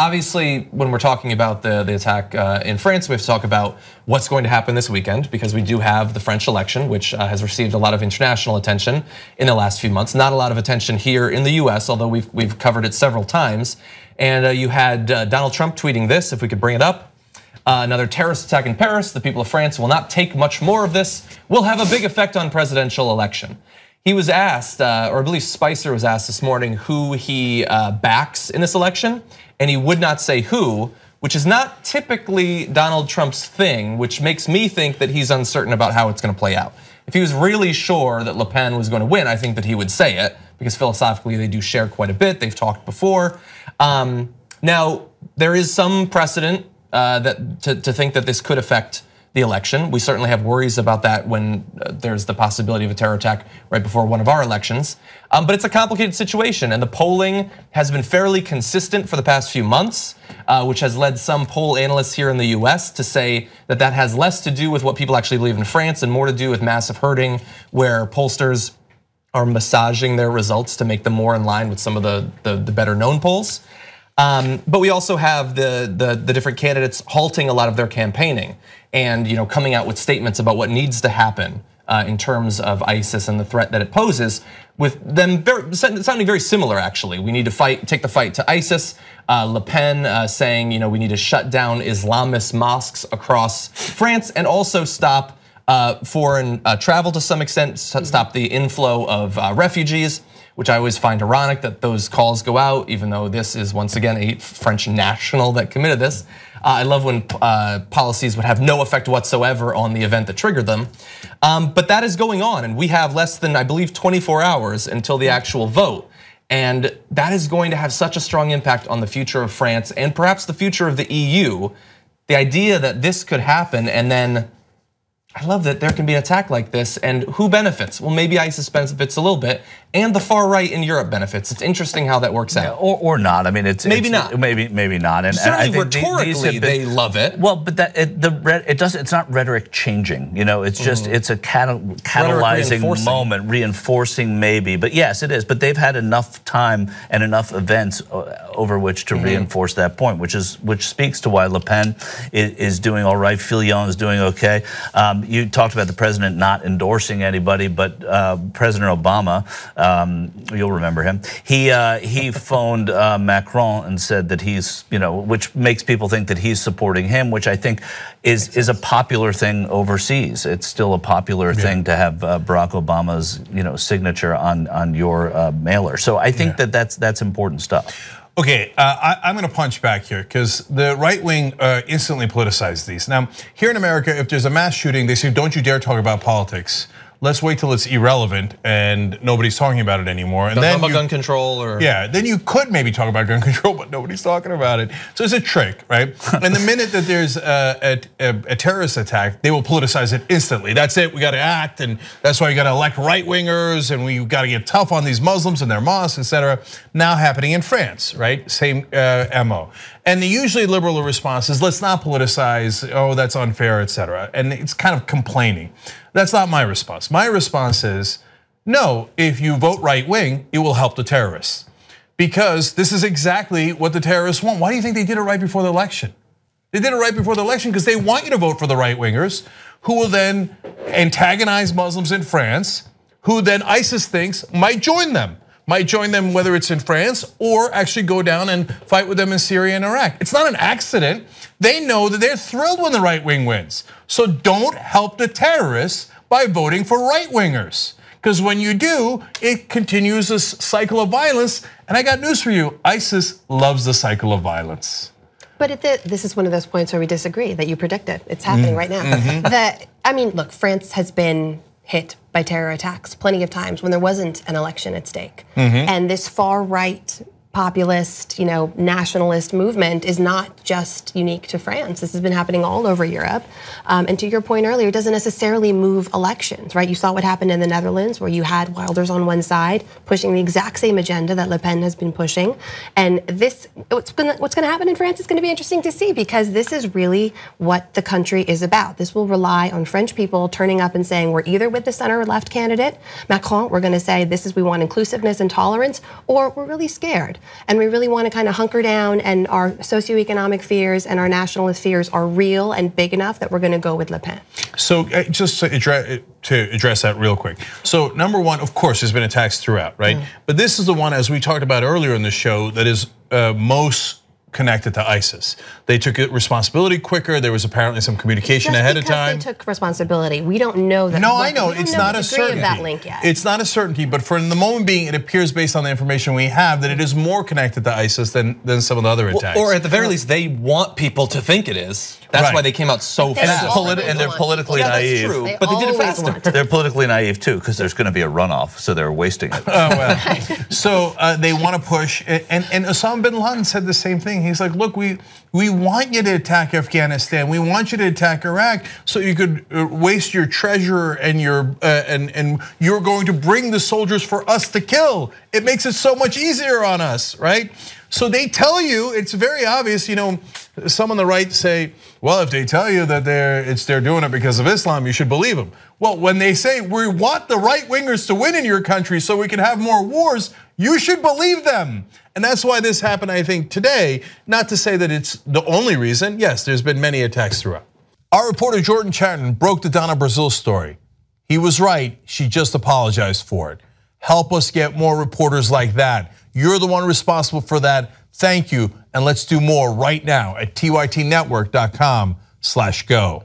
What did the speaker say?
obviously, when we're talking about the attack in France, we have to talk about what's going to happen this weekend, because we do have the French election, which has received a lot of international attention in the last few months. Not a lot of attention here in the US, although we've covered it several times. And you had Donald Trump tweeting this, if we could bring it up. Another terrorist attack in Paris. The people of France will not take much more of this. Will have a big effect on presidential election. He was asked, or I believe Spicer was asked this morning, who he backs in this election, and he would not say who, which is not typically Donald Trump's thing, which makes me think that he's uncertain about how it's going to play out. If he was really sure that Le Pen was going to win, I think that he would say it, because philosophically they do share quite a bit. They've talked before. Now, there is some precedent to think that this could affect the election. We certainly have worries about that when there's the possibility of a terror attack right before one of our elections. But it's a complicated situation, and the polling has been fairly consistent for the past few months, which has led some poll analysts here in the US to say that that has less to do with what people actually believe in France and more to do with massive herding, where pollsters are massaging their results to make them more in line with some of the better known polls. But we also have the different candidates halting a lot of their campaigning and coming out with statements about what needs to happen in terms of ISIS and the threat that it poses, with them sounding very similar actually. We need to take the fight to ISIS. Le Pen saying we need to shut down Islamist mosques across France and also stop foreign travel to some extent, stop the inflow of refugees, which I always find ironic that those calls go out, even though this is once again a French national that committed this. I love when policies would have no effect whatsoever on the event that triggered them. But that is going on, and we have less than, I believe, 24 hours until the actual vote. And that is going to have such a strong impact on the future of France and perhaps the future of the EU. The idea that this could happen, and then I love that there can be an attack like this, and who benefits? Well, maybe ISIS benefits a little bit, and the far right in Europe benefits. It's interesting how that works out. Or not. I mean, maybe not. Maybe not. And certainly rhetorically, they love it. Well, but it's not rhetoric changing. It's just it's a catalyzing moment, reinforcing maybe. But yes, it is. But they've had enough time and enough events over which to reinforce that point, which speaks to why Le Pen is doing all right. Fillon is doing okay. You talked about the president not endorsing anybody, but President Obama, you'll remember him. He phoned Macron and said that he's, which makes people think that he's supporting him, which I think is a popular thing overseas. It's still a popular thing to have Barack Obama's, signature on your mailer. So I think that's important stuff. Okay, I'm going to punch back here because the right wing instantly politicized these. Now, here in America, if there's a mass shooting, they say, don't you dare talk about politics. Let's wait till it's irrelevant and nobody's talking about it anymore. And then talk about gun control, or then you could maybe talk about gun control, but nobody's talking about it. So it's a trick, right? And the minute that there's a terrorist attack, they will politicize it instantly. That's it. We got to act, and that's why you got to elect right wingers, and we got to get tough on these Muslims and their mosques, etc. Now happening in France, right? Same MO. And the usually liberal response is, let's not politicize. Oh, that's unfair, etc. And it's kind of complaining. That's not my response. My response is, no, if you vote right wing, it will help the terrorists. Because this is exactly what the terrorists want. Why do you think they did it right before the election? They did it right before the election because they want you to vote for the right wingers, who will then antagonize Muslims in France, who then ISIS thinks might join them. Might join them whether it's in France or actually go down and fight with them in Syria and Iraq. It's not an accident. They know that they're thrilled when the right wing wins. So don't help the terrorists by voting for right wingers. Because when you do, it continues this cycle of violence. And I got news for you, ISIS loves the cycle of violence. But this is one of those points where we disagree that you predicted. It's happening right now. Look, France has been hit by terror attacks plenty of times when there wasn't an election at stake. And this far right populist, nationalist movement is not just unique to France. This has been happening all over Europe. And to your point earlier, it doesn't necessarily move elections, right? You saw what happened in the Netherlands, where you had Wilders on one side pushing the exact same agenda that Le Pen has been pushing. And what's going to happen in France is going to be interesting to see, because this is really what the country is about. This will rely on French people turning up and saying, we're either with the center or left candidate, Macron, we're going to say we want inclusiveness and tolerance, or we're really scared. and we really want to kind of hunker down, and our socioeconomic fears and our nationalist fears are real and big enough that we're going to go with Le Pen. So just to address that real quick. So number one, of course, there's been attacks throughout, right? But this is the one, as we talked about earlier in the show, that is most connected to ISIS. They took responsibility quicker. There was apparently some communication ahead of time. Just because they took responsibility, we don't know that. No, I know it's not a certainty. That link yet. It's not a certainty, but for the moment being, it appears based on the information we have that it is more connected to ISIS than some of the other attacks. Or at the very least, they want people to think it is. That's why they came out so fast. And they're politically naive. That's true, but they did it faster. They're politically naive too, because there's going to be a runoff, so they're wasting it. So they want to push, and Osama bin Laden said the same thing. He's like, look, we want you to attack Afghanistan. We want you to attack Iraq, so you could waste your treasure and you're going to bring the soldiers for us to kill. It makes it so much easier on us, right? So they tell you, it's very obvious. You know, some on the right say, well, if they tell you that they're doing it because of Islam, you should believe them. Well, when they say we want the right wingers to win in your country so we can have more wars, you should believe them. And that's why this happened, I think, today. Not to say that it's the only reason. Yes, there's been many attacks throughout. Our reporter Jordan Chatton broke the Donna Brazil story. He was right, she just apologized for it. Help us get more reporters like that. You're the one responsible for that. Thank you, and let's do more right now at tytnetwork.com/go.